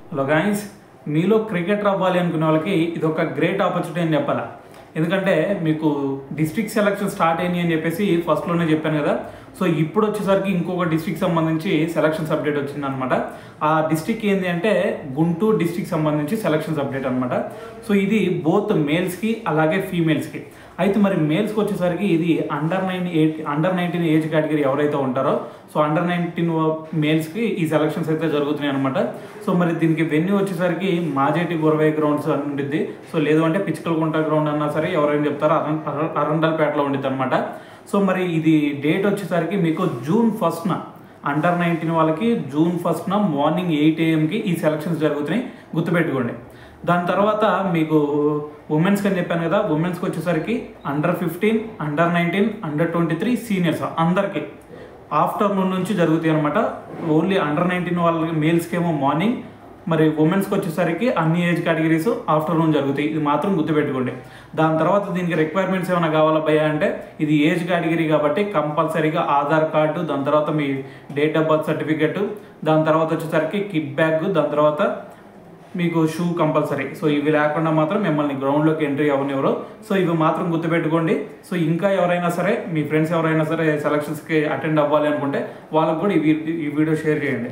Hello guys, మీలో cricketer అవ్వాలి అనుకునే వాళ్ళకి ఇది ఒక గ్రేట్ ఆపర్చునిటీ అని చెప్పాలా. ఎందుకంటే మీకు డిస్ట్రిక్ట్ సెలక్షన్ స్టార్ట్ అయినాయి అని చెప్పేసి ఫస్ట్లోనే చెప్పాను కదా. సో ఇప్పుడు వచ్చేసరికి ఇంకొక డిస్ట్రిక్ట్ సంబంధించి సెలక్షన్స్ అప్డేట్ వచ్చిందనమాట. ఆ డిస్ట్రిక్ట్ ఏంటి అంటే గుంటూరు డిస్ట్రిక్ట్ సంబంధించి సెలక్షన్స్ అప్డేట్ అనమాట. సో ఇది బోత్ మేల్స్కి అలాగే ఫీమేల్స్కి. అయితే మరి మేల్స్కి వచ్చేసరికి ఇది అండర్ 19 ఏజ్ కేటగిరీ ఎవరైతే ఉంటారో సో అండర్ 19 మేల్స్కి ఈ సెలక్షన్స్ అయితే జరుగుతున్నాయి అనమాట. సో మరి దీనికి వెన్యూ వచ్చేసరికి మాజేటి గురవై గ్రౌండ్స్ అని ఉండిద్ది. సో లేదు అంటే పిచ్చుకలకుంట గ్రౌండ్ అన్నా సరే ఎవరైనా చెప్తారో అరండల్పేటలో ఉండిద్ది అనమాట. సో మరి ఇది డేట్ వచ్చేసరికి మీకు జూన్ 1న అండర్ 19 వాళ్ళకి జూన్ 1న మార్నింగ్ 8 AM ఈ సెలక్షన్స్ జరుగుతున్నాయి, గుర్తుపెట్టుకోండి. దాని తర్వాత మీకు ఉమెన్స్కి అని చెప్పాను కదా, ఉమెన్స్కి వచ్చేసరికి అండర్ 15, అండర్ 19, అండర్ 23 సీనియర్స్ అందరికీ ఆఫ్టర్నూన్ నుంచి జరుగుతాయి అనమాట. ఓన్లీ అండర్ 19 వాళ్ళకి మేల్స్కి ఏమో మార్నింగ్, మరి ఉమెన్స్కి వచ్చేసరికి అన్ని ఏజ్ కేటగిరీస్ ఆఫ్టర్నూన్ జరుగుతాయి. ఇది మాత్రం గుర్తుపెట్టుకోండి. దాని తర్వాత దీనికి రిక్వైర్మెంట్స్ ఏమైనా కావాలా భయ్యా అంటే ఇది ఏజ్ కేటగిరీ కాబట్టి కంపల్సరీగా ఆధార్ కార్డు, దాని తర్వాత మీ డేట్ ఆఫ్ బర్త్ సర్టిఫికెట్, దాని తర్వాత వచ్చేసరికి కిట్ బ్యాగ్, దాని తర్వాత మీకు షూ కంపల్సరీ. సో ఇవి లేకుండా మాత్రం మిమ్మల్ని గ్రౌండ్లోకి ఎంట్రీ అవ్వనివ్వరు. సో ఇవి మాత్రం గుర్తుపెట్టుకోండి. సో ఇంకా ఎవరైనా సరే మీ ఫ్రెండ్స్ ఎవరైనా సరే సెలక్షన్స్కి అటెండ్ అవ్వాలి అనుకుంటే వాళ్ళకు కూడా ఈ వీడియో షేర్ చేయండి.